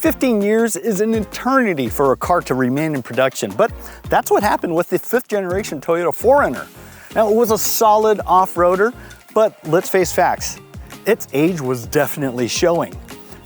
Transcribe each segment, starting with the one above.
15 years is an eternity for a car to remain in production, but that's what happened with the 5th generation Toyota 4Runner. Now, it was a solid off-roader, but let's face facts, its age was definitely showing.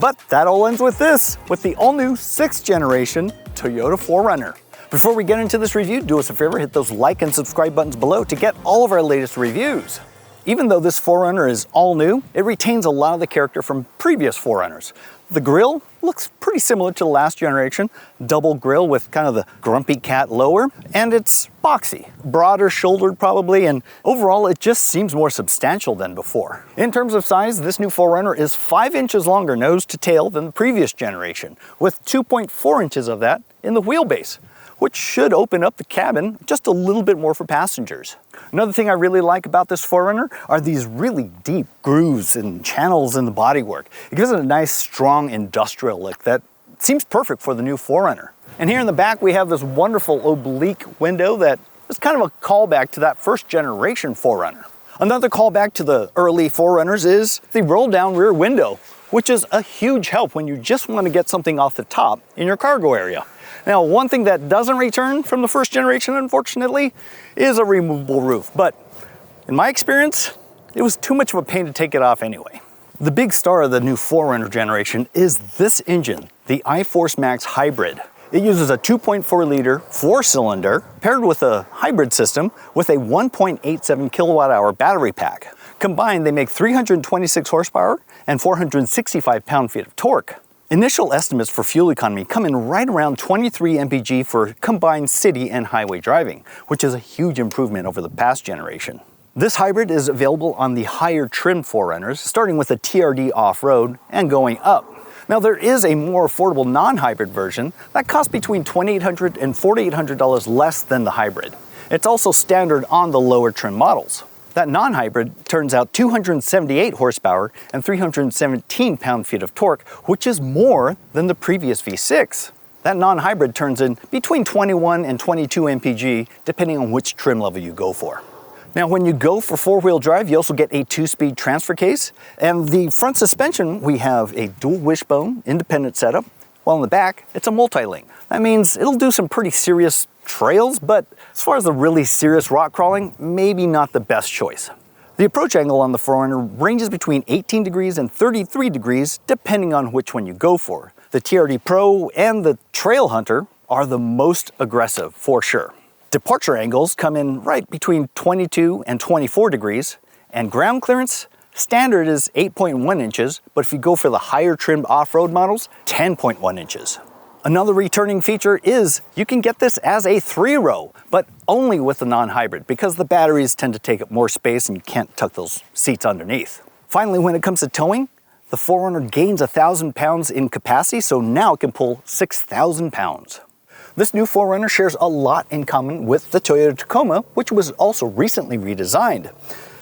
But that all ends with this, with the all-new 6th generation Toyota 4Runner. Before we get into this review, do us a favor, hit those like and subscribe buttons below to get all of our latest reviews. Even though this 4Runner is all new, it retains a lot of the character from previous 4Runners. The grille looks pretty similar to the last generation, double grille with kind of the grumpy cat lower, and it's boxy, broader shouldered probably, and overall it just seems more substantial than before. In terms of size, this new 4Runner is 5 inches longer nose to tail than the previous generation, with 2.4 inches of that in the wheelbase, which should open up the cabin just a little bit more for passengers. Another thing I really like about this 4Runner are these really deep grooves and channels in the bodywork. It gives it a nice, strong, industrial look that seems perfect for the new 4Runner. And here in the back, we have this wonderful oblique window that is kind of a callback to that first generation 4Runner. Another callback to the early 4Runners is the roll-down rear window, which is a huge help when you just want to get something off the top in your cargo area. Now, one thing that doesn't return from the first generation, unfortunately, is a removable roof. But in my experience, it was too much of a pain to take it off anyway. The big star of the new 4Runner generation is this engine, the iForce Max Hybrid. It uses a 2.4-liter 4-cylinder paired with a hybrid system with a 1.87 kilowatt-hour battery pack. Combined, they make 326 horsepower and 465 pound-feet of torque. Initial estimates for fuel economy come in right around 23 mpg for combined city and highway driving, which is a huge improvement over the past generation. This hybrid is available on the higher trim 4Runners, starting with a TRD off-road and going up. Now, there is a more affordable non-hybrid version that costs between $2,800 and $4,800 less than the hybrid. It's also standard on the lower trim models. That non-hybrid turns out 278 horsepower and 317 pound-feet of torque, which is more than the previous V6. That non-hybrid turns in between 21 and 22 mpg, depending on which trim level you go for. Now, when you go for 4-wheel drive, you also get a 2-speed transfer case. And the front suspension, we have a dual wishbone independent setup, while in the back, it's a multi-link. That means it'll do some pretty serious trails, but as far as the really serious rock crawling, maybe not the best choice. The approach angle on the 4Runner ranges between 18 degrees and 33 degrees, depending on which one you go for. The TRD Pro and the Trail Hunter are the most aggressive, for sure. Departure angles come in right between 22 and 24 degrees, and ground clearance, standard is 8.1 inches, but if you go for the higher trimmed off-road models, 10.1 inches. Another returning feature is you can get this as a 3-row, but only with the non-hybrid because the batteries tend to take up more space and you can't tuck those seats underneath. Finally, when it comes to towing, the 4Runner gains 1,000 pounds in capacity, so now it can pull 6,000 pounds. This new 4Runner shares a lot in common with the Toyota Tacoma, which was also recently redesigned.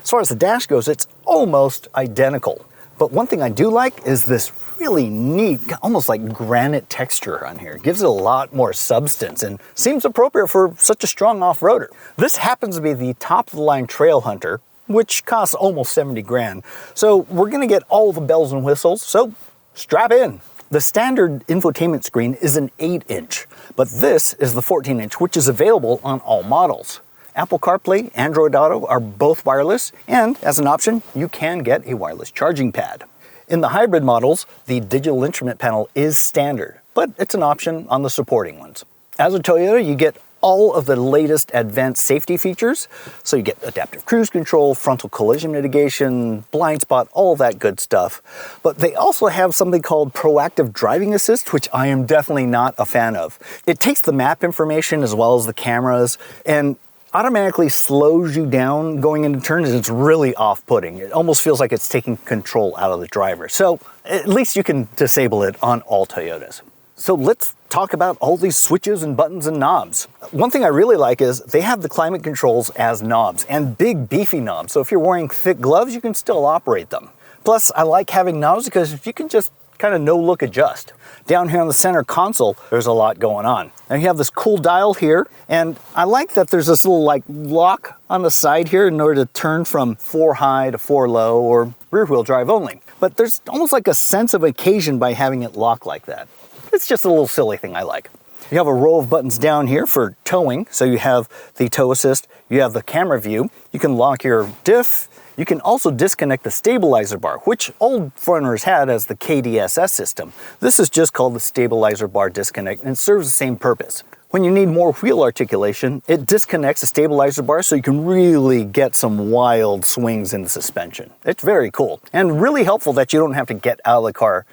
As far as the dash goes, it's almost identical. But one thing I do like is this really neat, almost like granite texture on here. It gives it a lot more substance and seems appropriate for such a strong off-roader. This happens to be the top-of-the-line Trail Hunter, which costs almost 70 grand. So we're gonna get all the bells and whistles, so strap in. The standard infotainment screen is an 8-inch, but this is the 14-inch, which is available on all models. Apple CarPlay, Android Auto are both wireless, and as an option, you can get a wireless charging pad. In the hybrid models, the digital instrument panel is standard, but it's an option on the supporting ones. As a Toyota, you get all of the latest advanced safety features, so you get adaptive cruise control, frontal collision mitigation, blind spot, all of that good stuff. But they also have something called proactive driving assist, which I am definitely not a fan of. It takes the map information as well as the cameras and automatically slows you down going into turns. It's really off-putting. It almost feels like it's taking control out of the driver. So at least you can disable it on all Toyotas. So let's talk about all these switches and buttons and knobs. One thing I really like is they have the climate controls as knobs and big beefy knobs. So if you're wearing thick gloves, you can still operate them. Plus, I like having knobs because you can just kind of no-look adjust. Down here on the center console, there's a lot going on. And you have this cool dial here, and I like that there's this little like lock on the side here in order to turn from 4 high to 4 low or rear wheel drive only. But there's almost like a sense of occasion by having it lock like that. it's just a little silly thing I like. You have a row of buttons down here for towing. So you have the tow assist, you have the camera view, you can lock your diff, you can also disconnect the stabilizer bar, which old 4Runners had as the KDSS system. This is just called the stabilizer bar disconnect, and it serves the same purpose. When you need more wheel articulation, it disconnects the stabilizer bar so you can really get some wild swings in the suspension. It's very cool, and really helpful that you don't have to get out of the car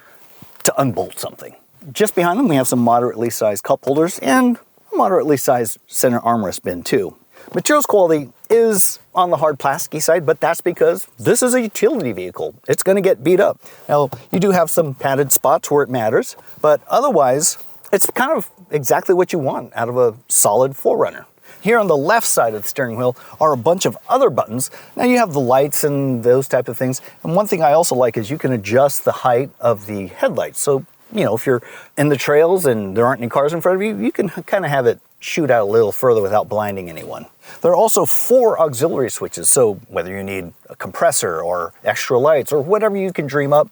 to unbolt something. Just behind them, we have some moderately sized cup holders and a moderately sized center armrest bin too. Materials quality is on the hard plasticky side, but that's because this is a utility vehicle. It's going to get beat up. Now, you do have some padded spots where it matters, but otherwise, it's kind of exactly what you want out of a solid 4Runner. Here on the left side of the steering wheel are a bunch of other buttons. Now you have the lights and those type of things. And one thing I also like is you can adjust the height of the headlights. So, you know, if you're in the trails and there aren't any cars in front of you, you can kind of have it shoot out a little further without blinding anyone. There are also 4 auxiliary switches, so whether you need a compressor or extra lights or whatever you can dream up,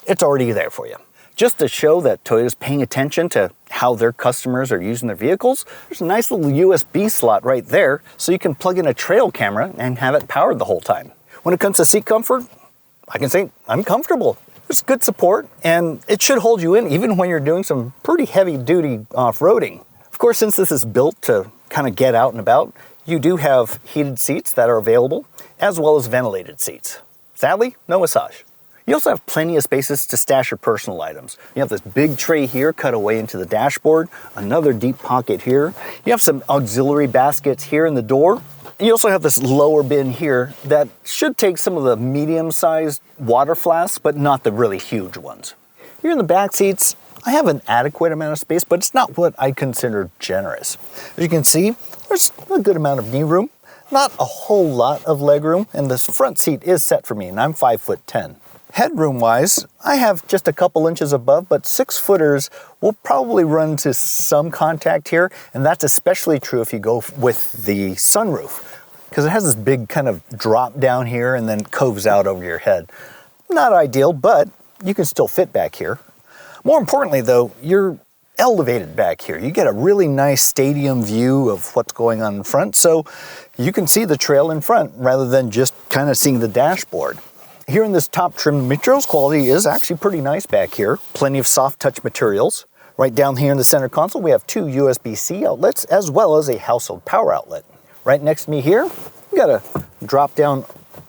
it's already there for you. Just to show that Toyota's paying attention to how their customers are using their vehicles, there's a nice little USB slot right there so you can plug in a trail camera and have it powered the whole time. When it comes to seat comfort, I can say I'm comfortable. There's good support and it should hold you in even when you're doing some pretty heavy duty off-roading. Of course, since this is built to kind of get out and about, you do have heated seats that are available as well as ventilated seats. Sadly, no massage. You also have plenty of spaces to stash your personal items. You have this big tray here cut away into the dashboard, another deep pocket here. You have some auxiliary baskets here in the door. And you also have this lower bin here that should take some of the medium-sized water flasks, but not the really huge ones. Here in the back seats, I have an adequate amount of space, but it's not what I consider generous. As you can see, there's a good amount of knee room, not a whole lot of leg room, and this front seat is set for me, and I'm 5'10". Headroom-wise, I have just a couple inches above, but 6-footers will probably run into some contact here, and that's especially true if you go with the sunroof, because it has this big kind of drop down here and then coves out over your head. Not ideal, but you can still fit back here. More importantly, though, you're elevated back here. You get a really nice stadium view of what's going on in front, so you can see the trail in front rather than just kind of seeing the dashboard. Here in this top trim, the materials quality is actually pretty nice back here. Plenty of soft touch materials. Right down here in the center console, we have 2 USB-C outlets as well as a household power outlet. Right next to me here, we got a drop down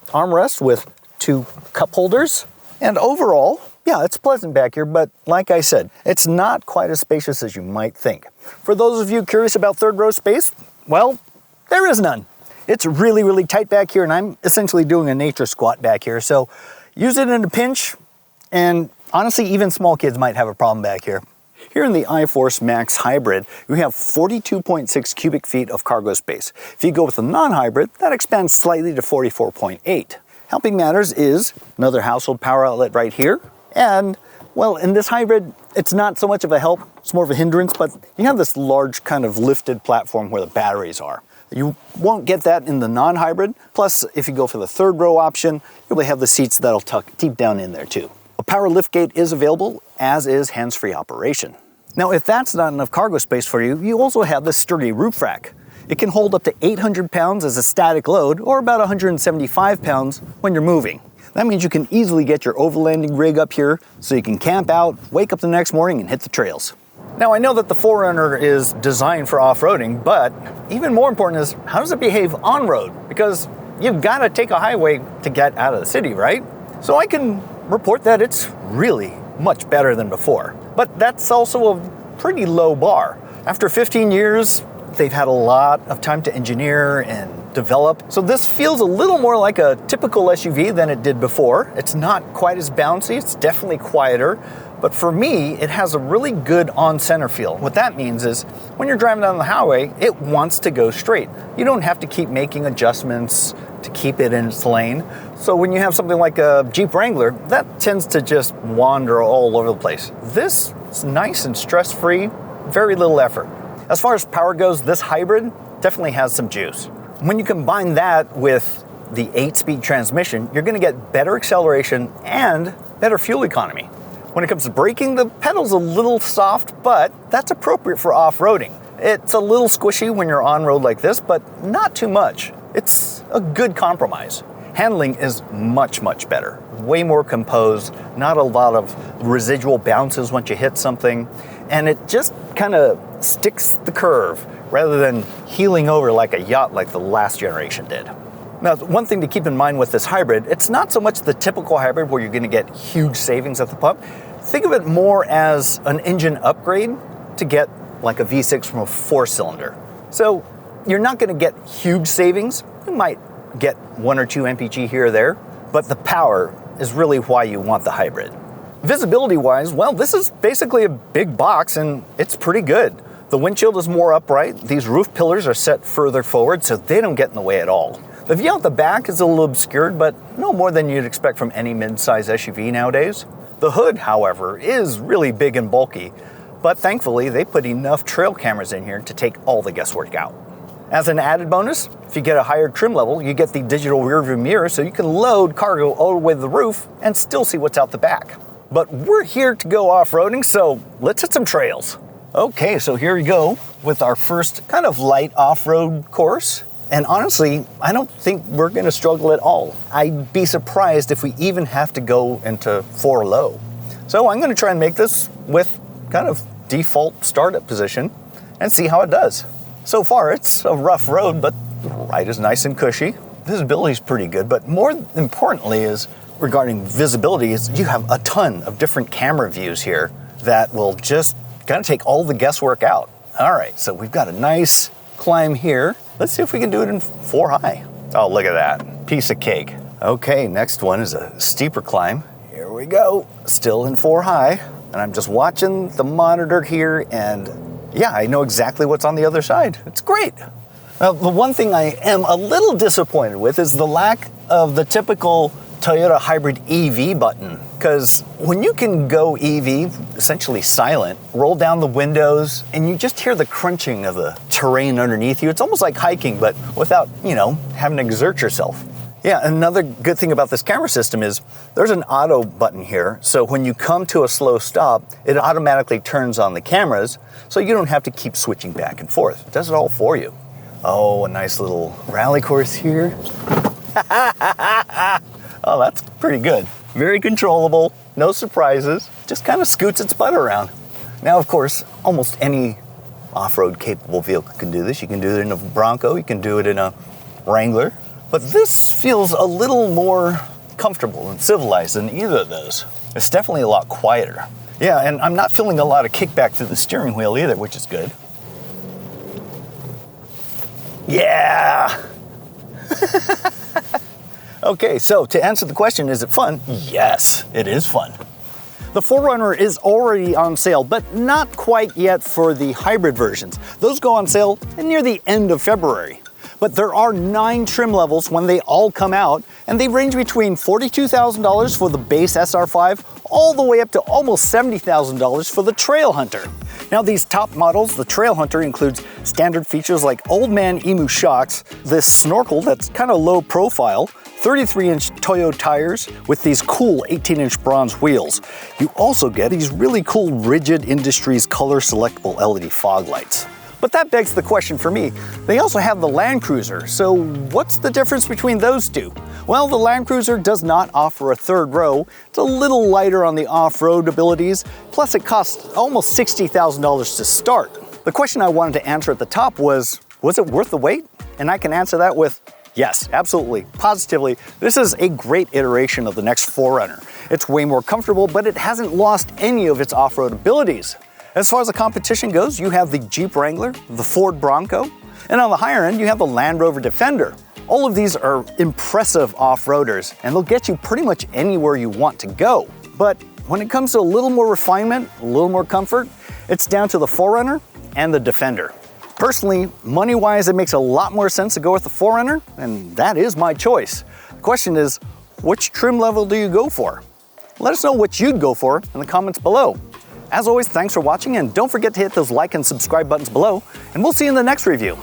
armrest with 2 cup holders. And overall, yeah, it's pleasant back here, but like I said, it's not quite as spacious as you might think. For those of you curious about third row space, well, there is none. It's really, really tight back here, and I'm essentially doing a nature squat back here, so use it in a pinch, and honestly, even small kids might have a problem back here. Here in the iForce Max Hybrid, we have 42.6 cubic feet of cargo space. If you go with the non-hybrid, that expands slightly to 44.8. Helping matters is another household power outlet right here, and well, in this hybrid, it's not so much of a help, it's more of a hindrance, but you have this large kind of lifted platform where the batteries are. You won't get that in the non-hybrid. Plus, if you go for the third row option, you'll have the seats that'll tuck deep down in there too. A power liftgate is available, as is hands-free operation. Now, if that's not enough cargo space for you, you also have the sturdy roof rack. It can hold up to 800 pounds as a static load, or about 175 pounds when you're moving. That means you can easily get your overlanding rig up here so you can camp out, wake up the next morning and hit the trails. Now, I know that the 4Runner is designed for off-roading, but even more important is how does it behave on-road? Because you've got to take a highway to get out of the city, right? So I can report that it's really much better than before. But that's also a pretty low bar. After 15 years, they've had a lot of time to engineer and develop. So this feels a little more like a typical SUV than it did before. It's not quite as bouncy, it's definitely quieter. But for me, it has a really good on-center feel. What that means is when you're driving down the highway, it wants to go straight. You don't have to keep making adjustments to keep it in its lane. So when you have something like a Jeep Wrangler, that tends to just wander all over the place. This is nice and stress-free, very little effort. As far as power goes, this hybrid definitely has some juice. When you combine that with the 8-speed transmission, you're going to get better acceleration and better fuel economy. When it comes to braking, the pedal's a little soft, but that's appropriate for off-roading. It's a little squishy when you're on road like this, but not too much. It's a good compromise. Handling is much, much better. Way more composed, not a lot of residual bounces once you hit something, and it just kind of sticks the curve rather than heeling over like a yacht like the last generation did. Now, one thing to keep in mind with this hybrid, it's not so much the typical hybrid where you're going to get huge savings at the pump. Think of it more as an engine upgrade to get like a V6 from a 4-cylinder. So you're not going to get huge savings. You might get 1 or 2 mpg here or there, but the power is really why you want the hybrid. Visibility-wise, well, this is basically a big box and it's pretty good. The windshield is more upright. These roof pillars are set further forward so they don't get in the way at all. The view out the back is a little obscured, but no more than you'd expect from any mid-size SUV nowadays. The hood, however, is really big and bulky, but thankfully they put enough trail cameras in here to take all the guesswork out. As an added bonus, if you get a higher trim level, you get the digital rearview mirror so you can load cargo all the way to the roof and still see what's out the back. But we're here to go off-roading, so let's hit some trails. Okay, so here we go with our first kind of light off-road course. And honestly, I don't think we're going to struggle at all. I'd be surprised if we even have to go into 4 low. So I'm going to try and make this with kind of default startup position and see how it does. So far, it's a rough road, but the ride is nice and cushy. Visibility is pretty good, but more importantly is regarding visibility is you have a ton of different camera views here that will just kind of take all the guesswork out. All right, so we've got a nice climb here. Let's see if we can do it in 4 high. Oh, look at that, piece of cake. Okay, next one is a steeper climb. Here we go, still in 4 high. And I'm just watching the monitor here and yeah, I know exactly what's on the other side. It's great. Now, the one thing I am a little disappointed with is the lack of the typical Toyota hybrid EV button. Because when you can go EV, essentially silent, roll down the windows, and you just hear the crunching of the terrain underneath you, it's almost like hiking, but without, having to exert yourself. Yeah, another good thing about this camera system is there's an auto button here. So when you come to a slow stop, it automatically turns on the cameras, so you don't have to keep switching back and forth. It does it all for you. Oh, a nice little rally course here. Oh, that's pretty good. Very controllable, no surprises, just kind of scoots its butt around. Now, of course, almost any off-road capable vehicle can do this. You can do it in a Bronco, you can do it in a Wrangler, but this feels a little more comfortable and civilized than either of those. It's definitely a lot quieter. Yeah, and I'm not feeling a lot of kickback through the steering wheel either, which is good. Yeah! Okay, so to answer the question, is it fun? Yes, it is fun. The 4Runner is already on sale, but not quite yet for the hybrid versions. Those go on sale near the end of February. But there are 9 trim levels when they all come out, and they range between $42,000 for the base SR5 all the way up to almost $70,000 for the Trail Hunter. Now, these top models, the Trail Hunter includes standard features like Old Man Emu shocks, this snorkel that's kind of low profile, 33-inch Toyo tires with these cool 18-inch bronze wheels. You also get these really cool Rigid Industries color selectable LED fog lights. But that begs the question for me. They also have the Land Cruiser, so what's the difference between those two? Well, the Land Cruiser does not offer a third row. It's a little lighter on the off-road abilities, plus it costs almost $60,000 to start. The question I wanted to answer at the top was it worth the wait? And I can answer that with yes, absolutely, positively. This is a great iteration of the next 4Runner. It's way more comfortable, but it hasn't lost any of its off-road abilities. As far as the competition goes, you have the Jeep Wrangler, the Ford Bronco, and on the higher end, you have the Land Rover Defender. All of these are impressive off-roaders, and they'll get you pretty much anywhere you want to go. But when it comes to a little more refinement, a little more comfort, it's down to the 4Runner and the Defender. Personally, money-wise, it makes a lot more sense to go with the 4Runner, and that is my choice. The question is, which trim level do you go for? Let us know what you'd go for in the comments below. As always, thanks for watching, and don't forget to hit those like and subscribe buttons below, and we'll see you in the next review.